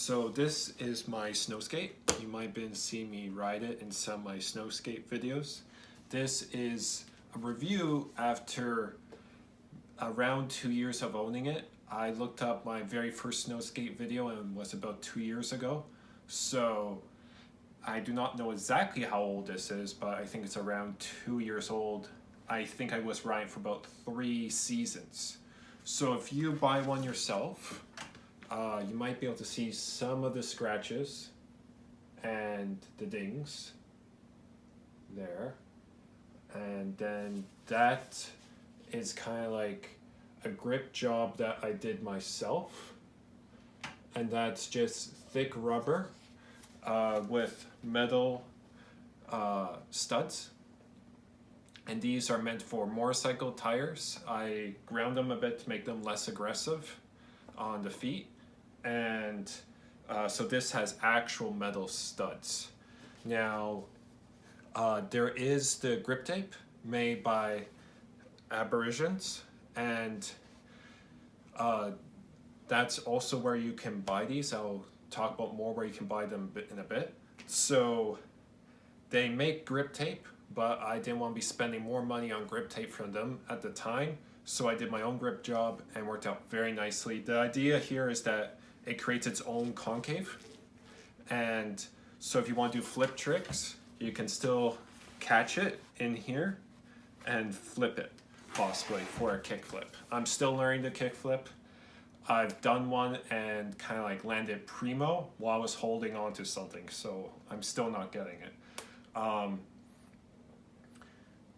So this is my snow skate. You might have been seeing me ride it in some of my snow skate videos. This is a review after around 2 years of owning it. I looked up my very first snow skate video and it was about 2 years ago. So I do not know exactly how old this is, but I think it's around 2 years old. I think I was riding for about 3 seasons. So if you buy one yourself, you might be able to see some of the scratches and the dings there. And then that is kind of like a grip job that I did myself. And that's just thick rubber with metal studs. And these are meant for motorcycle tires. I ground them a bit to make them less aggressive on the feet. And so this has actual metal studs. Now, there is the grip tape made by Aborigines, and that's also where you can buy these. I'll talk about more where you can buy them in a bit. So they make grip tape, but I didn't want to be spending more money on grip tape from them at the time. So I did my own grip job and worked out very nicely. The idea here is that it creates its own concave. And so if you want to do flip tricks, you can still catch it in here and flip it, possibly, for a kickflip. I'm still learning the kickflip. I've done one and kind of like landed primo while I was holding on to something, so I'm still not getting it.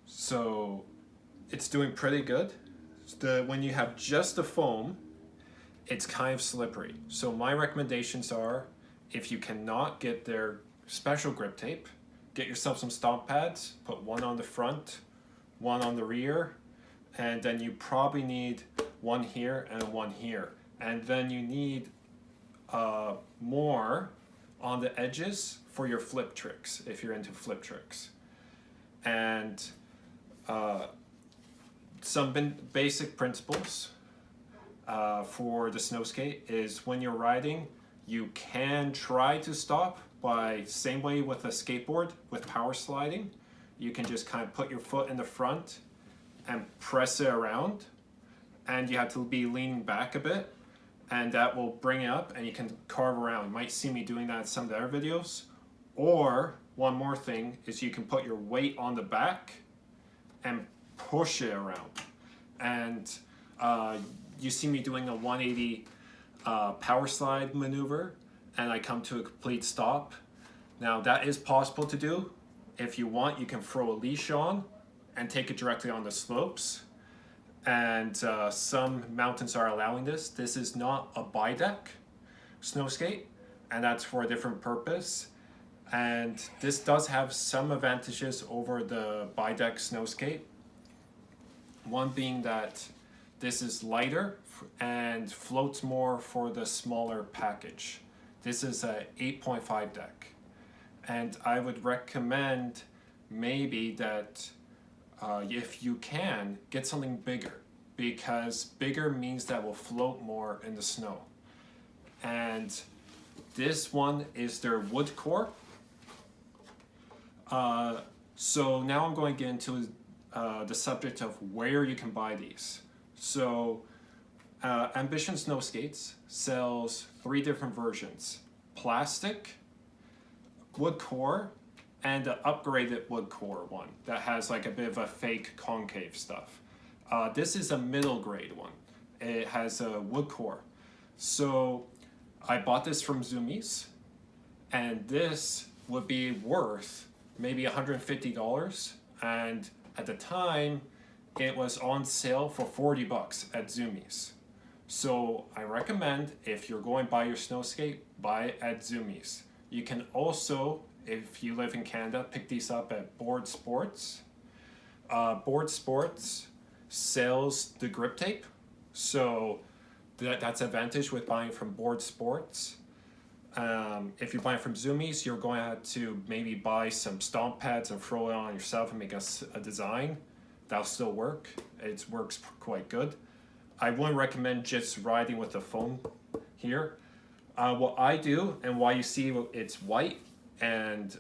So it's doing pretty good. When you have just the foam, it's kind of slippery. So my recommendations are, if you cannot get their special grip tape, get yourself some stomp pads, put one on the front, one on the rear, and then you probably need one here and one here. And then you need more on the edges for your flip tricks, if you're into flip tricks. And some basic principles for the snow skate is when you're riding, you can try to stop by same way with a skateboard with power sliding. You can just kind of put your foot in the front and press it around, and you have to be leaning back a bit, and that will bring it up and you can carve around. You might see me doing that in some of the other videos. Or one more thing is you can put your weight on the back and push it around. And you see me doing a 180 power slide maneuver, and I come to a complete stop. Now that is possible to do. If you want, you can throw a leash on and take it directly on the slopes. And some mountains are allowing this. This is not a bi-deck snow skate, and that's for a different purpose. And this does have some advantages over the bi-deck snow skate. One being that this is lighter and floats more for the smaller package. This is a 8.5 deck. And I would recommend maybe that if you can, get something bigger, because bigger means that will float more in the snow. And this one is their wood core. So now I'm going to get into the subject of where you can buy these. So Ambition Snow Skates sells 3 different versions: plastic, wood core, and the upgraded wood core one that has like a bit of a fake concave stuff. This is a middle grade one. It has a wood core. So I bought this from Zoomies, and this would be worth maybe $150, and at the time it was on sale for 40 bucks at Zoomies. So I recommend, if you're going to buy your snow skate, buy it at Zoomies. You can also, if you live in Canada, pick these up at Board Sports. Board Sports sells the grip tape, so that's advantage with buying from Board Sports. If you're buying from Zoomies, you're going to have to maybe buy some stomp pads and throw it on yourself and make a design. That'll still work. It works quite good. I wouldn't recommend just riding with the foam here. What I do and why you see it's white and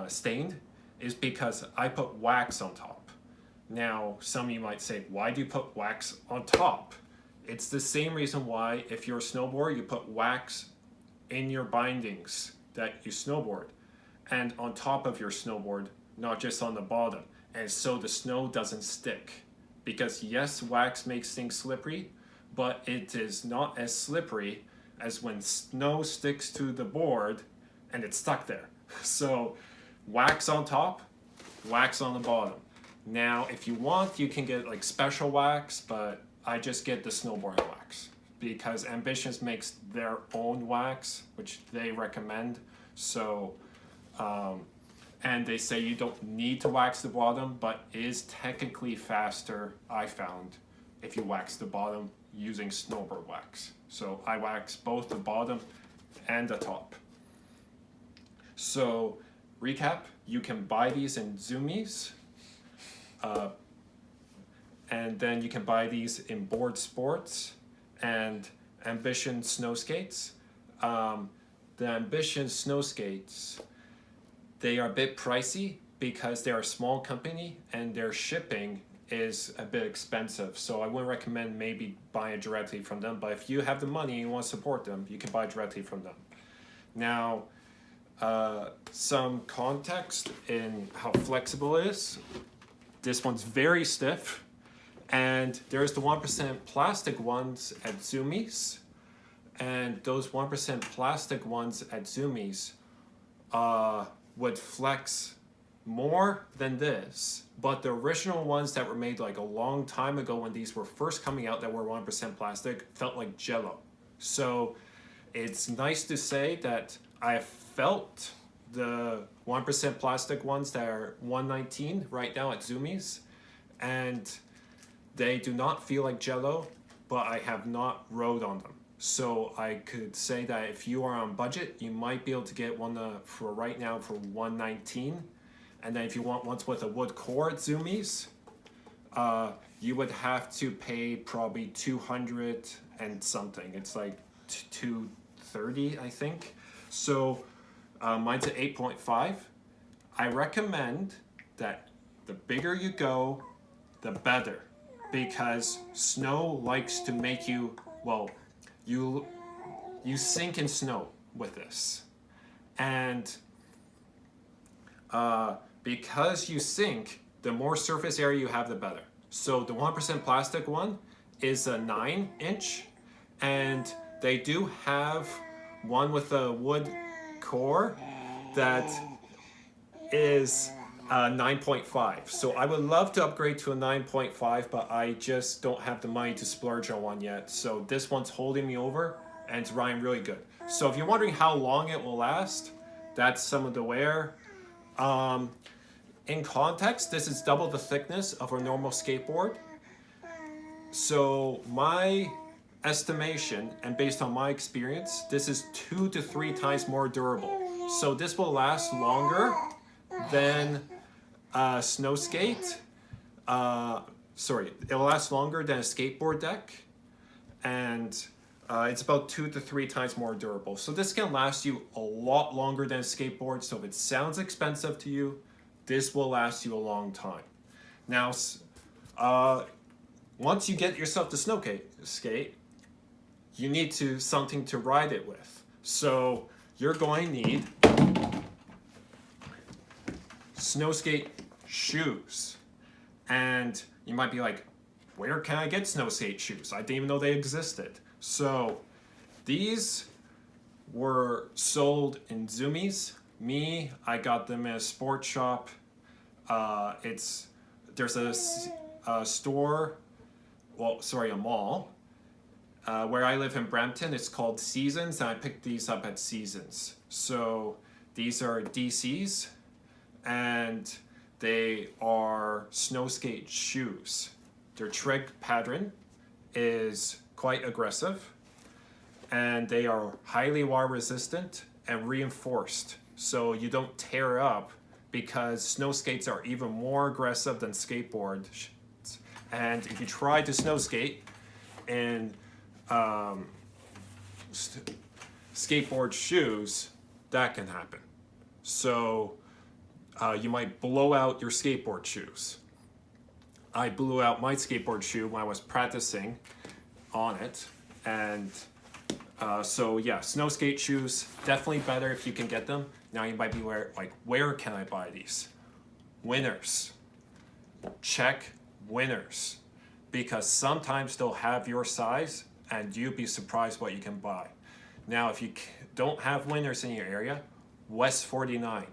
stained is because I put wax on top. Now, some of you might say, why do you put wax on top? It's the same reason why if you're a snowboarder, you put wax in your bindings that you snowboard and on top of your snowboard, not just on the bottom. And so the snow doesn't stick. Because yes, wax makes things slippery, but it is not as slippery as when snow sticks to the board and it's stuck there. So wax on top, wax on the bottom. Now, if you want, you can get like special wax, but I just get the snowboard wax because Ambitions makes their own wax, which they recommend. So, and they say you don't need to wax the bottom, but it is technically faster, I found, if you wax the bottom using snowboard wax. So I wax both the bottom and the top. So recap, you can buy these in Zoomies, and then you can buy these in Board Sports and Ambition Snowskates. The Ambition Snowskates, they are a bit pricey because they're a small company and their shipping is a bit expensive. So I wouldn't recommend maybe buying it directly from them, but if you have the money and you want to support them, you can buy directly from them. Now, some context in how flexible it is. This one's very stiff, and there's the 1% plastic ones at Zoomies, and those 1% plastic ones at Zoomies would flex more than this, but the original ones that were made like a long time ago when these were first coming out that were 1% plastic felt like jello. So it's nice to say that I felt the 1% plastic ones that are $119 right now at Zoomies, and they do not feel like jello, but I have not rode on them. So I could say that if you are on budget, you might be able to get one for right now for $119. And then if you want ones with a wood core at Zoomies, you would have to pay probably $200 and something. It's like $230, I think. So mine's at 8.5. I recommend that the bigger you go, the better, because snow likes to make you, well, you sink in snow with this. And because you sink, the more surface area you have, the better. So the 1% plastic one is a 9-inch, and they do have one with a wood core that is 9.5. So I would love to upgrade to a 9.5, but I just don't have the money to splurge on one yet. So this one's holding me over, and it's riding really good. So if you're wondering how long it will last, that's some of the wear. In context, this is double the thickness of a normal skateboard. So my estimation, and based on my experience, this is 2 to 3 times more durable. So this will last longer than a snow skate. It will last longer than a skateboard deck, and it's about 2 to 3 times more durable. So this can last you a lot longer than a skateboard. So if it sounds expensive to you, this will last you a long time. Now, once you get yourself to snow skate, you need something to ride it with. So you're going to need snow skate shoes. And you might be like, where can I get snow skate shoes? I didn't even know they existed. So these were sold in Zoomies. I got them in a sports shop. There's a store, a mall, where I live in Brampton. It's called Seasons, and I picked these up at Seasons. So these are DCs, and they are snow skate shoes. Their trig pattern is quite aggressive, and they are highly water resistant and reinforced, so you don't tear up, because snow skates are even more aggressive than skateboards. And if you try to snow skate in skateboard shoes, that can happen. So you might blow out your skateboard shoes. I blew out my skateboard shoe when I was practicing on it. And so yeah, snow skate shoes, definitely better if you can get them. Now you might be where can I buy these? Winners. Check Winners. Because sometimes they'll have your size and you'll be surprised what you can buy. Now if you don't have Winners in your area, West 49.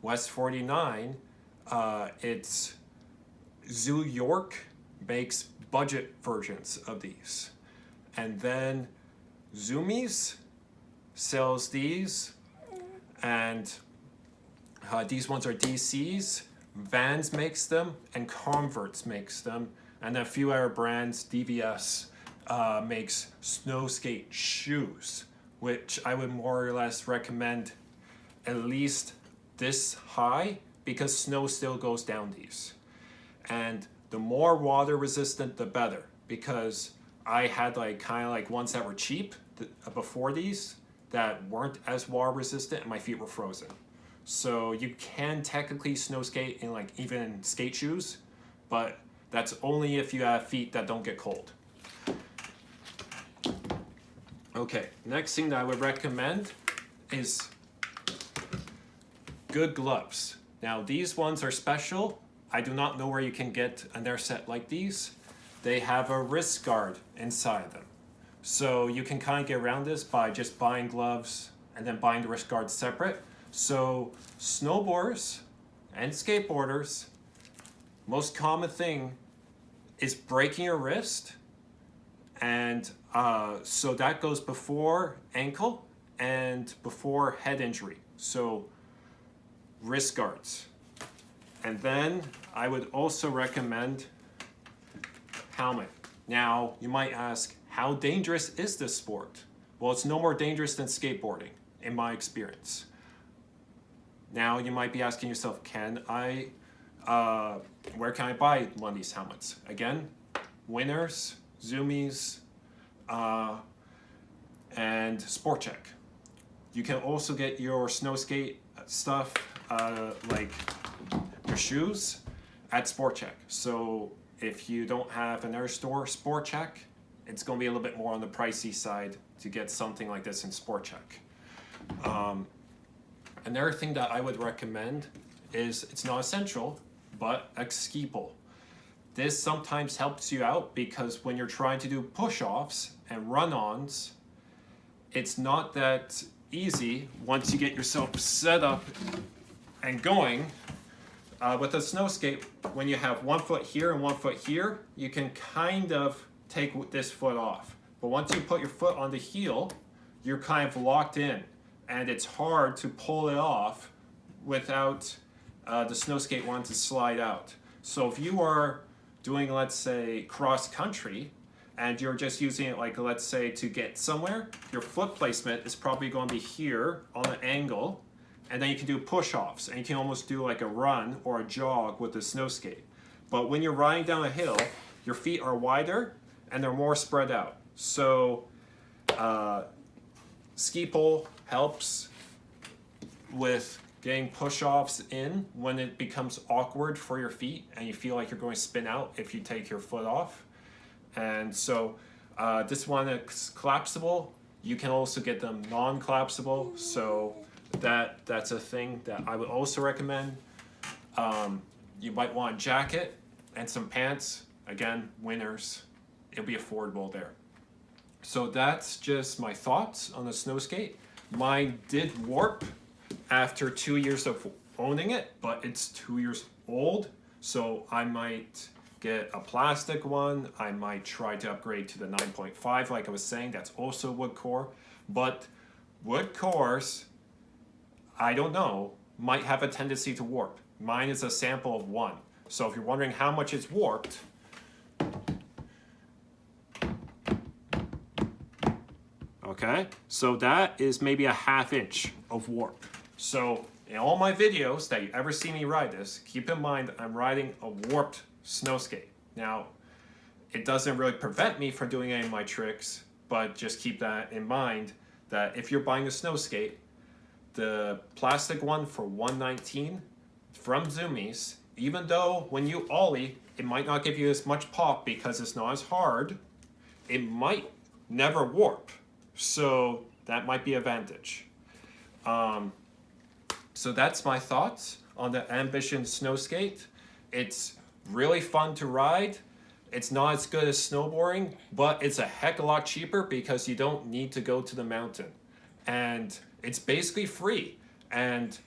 West 49, it's Zoo York makes budget versions of these. And then Zoomies sells these, and these ones are DC's. Vans makes them, and Converse makes them, and a few other brands. DVS makes snow skate shoes, which I would more or less recommend at least this high, because snow still goes down these. And the more water resistant, the better, because I had ones that were cheap before these that weren't as water resistant, and my feet were frozen. So you can technically snow skate in even in skate shoes, but that's only if you have feet that don't get cold. Okay, next thing that I would recommend is good gloves. Now these ones are special. I do not know where you can get another set like these. They have a wrist guard inside them. So you can kind of get around this by just buying gloves and then buying the wrist guard separate. So snowboarders and skateboarders, most common thing is breaking your wrist. And so that goes before ankle and before head injury. So wrist guards. And then I would also recommend helmet. Now you might ask, how dangerous is this sport? Well, it's no more dangerous than skateboarding in my experience. Now you might be asking yourself, where can I buy one of these helmets? Again, Winners, Zoomies, and Sport Check. You can also get your snow skate stuff, like your shoes, at Sport Check. So if you don't have another store, Sport Check, it's going to be a little bit more on the pricey side to get something like this in Sport Check. Another thing that I would recommend is, it's not essential, but a ski pole. This sometimes helps you out because when you're trying to do push-offs and run-ons, it's not that easy once you get yourself set up and going. With a snow skate, when you have 1 foot here and 1 foot here, you can kind of take this foot off. But once you put your foot on the heel, you're kind of locked in, and it's hard to pull it off without the snow skate wanting to slide out. So if you are doing, let's say, cross country, and you're just using it let's say, to get somewhere, your foot placement is probably going to be here on an angle, and then you can do push-offs, and you can almost do like a run or a jog with the snow skate. But when you're riding down a hill, your feet are wider and they're more spread out. So ski pole helps with getting push-offs in when it becomes awkward for your feet and you feel like you're going to spin out if you take your foot off. And so this one is collapsible. You can also get them non-collapsible. So that's a thing that I would also recommend. You might want a jacket and some pants. Again, Winners. It'll be affordable there. So that's just my thoughts on the snow skate. Mine did warp after 2 years of owning it, but it's 2 years old. So I might get a plastic one. I might try to upgrade to the 9.5 like I was saying. That's also wood core. But wood cores, I don't know, might have a tendency to warp. Mine is a sample of 1. So if you're wondering how much it's warped, okay, so that is maybe a ½ inch of warp. So in all my videos that you ever see me ride this, keep in mind I'm riding a warped snow skate. Now, it doesn't really prevent me from doing any of my tricks, but just keep that in mind that if you're buying a snow skate, the plastic one for $119 from Zoomies, even though when you ollie, it might not give you as much pop because it's not as hard, it might never warp. So that might be an advantage. So that's my thoughts on the Ambition snow skate. It's really fun to ride. It's not as good as snowboarding, but it's a heck of a lot cheaper because you don't need to go to the mountain. And it's basically free. And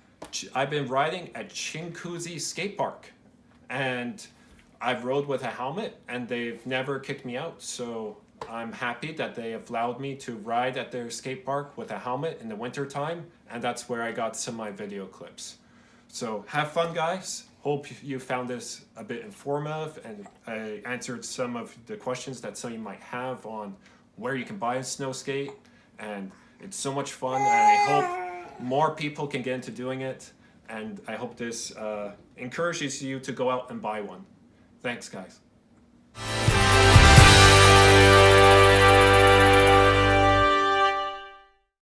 I've been riding at Chinkuzi Skate Park. And I've rode with a helmet and they've never kicked me out. So I'm happy that they have allowed me to ride at their skate park with a helmet in the winter time, and that's where I got some of my video clips. So have fun, guys. Hope you found this a bit informative and I answered some of the questions that some of you might have on where you can buy a snow skate. And it's so much fun, and I hope more people can get into doing it, and I hope this encourages you to go out and buy one. Thanks, guys.